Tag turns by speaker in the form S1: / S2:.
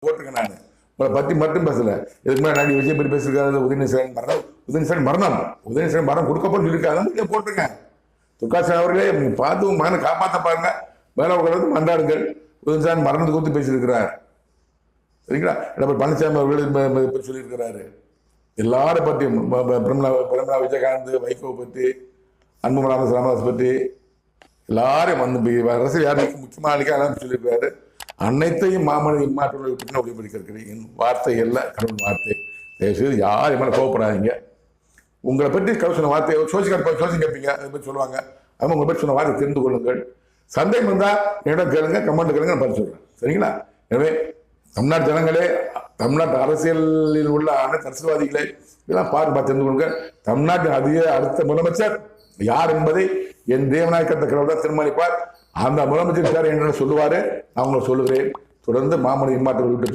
S1: போட்டிருக்கேன் நான். உங்களை பற்றி மட்டும் பேசல. இதுக்கு மேலே நான் விஜய் பற்றி பேசியிருக்காரு. உதயநிதி மரணம் கொடுக்கப்போன்னு சொல்லியிருக்காங்க. போட்டிருக்கேன். துர்காசி அவர்களே பார்த்து உங்க மகனை காப்பாற்ற பாருங்க. மேல உட்கார்ந்து மன்றாடுங்கள். உதயநிதி மரணத்தை குறித்து பேசியிருக்கிறார். சரிங்களா? எடப்பாடி பழனிசாமி அவர்கள் சொல்லியிருக்கிறாரு. எல்லாரும் பற்றியும் பிரம்லா விஜயகாந்த், வைகோ பற்றி, அன்புமணி ராமதாஸ் பற்றி எல்லாரும் வந்து அரசியல் யாருக்கு முக்கியமான எல்லாம் சொல்லியிருக்கிறாரு. அனைத்தையும் மாமனித இம்மாற்றங்களை ஒளிபடிக்கிறேன். வார்த்தை எல்லாம் கடவுள் வார்த்தை. தயவுசெய்து யாரும் மேலே கோவப்படாதீங்க. உங்களை பற்றி சொன்ன வார்த்தையை சோசி கேட்பீங்க, அதை பற்றி சொல்லுவாங்க. அது உங்களை பற்றி சொன்ன வார்த்தை தெரிந்து கொள்ளுங்கள். சந்தேகம் வந்தால் என்னிடம் கேளுங்க, கமெண்ட் கேளுங்க, நான் பதில் சொல்றேன். சரிங்களா? எனவே தமிழ்நாட்டு ஜனங்களே, தமிழ்நாட்டு அரசியலில் உள்ள அனைத்து அரசியல்வாதிகளை இதெல்லாம் பார்த்து தெரிந்து கொள்ளுங்க. தமிழ்நாட்டின் அடுத்த முதலமைச்சர் யார் என்பதை என் தேவநாயகத்த கடவுள் தான் தீர்மானிப்பார். அந்த முதலமைச்சர் யார் என்று சொல்லுவாரு, நான் உங்களை சொல்லுகிறேன். தொடர்ந்து மாமனித இம்மாற்றங்கள் விட்டு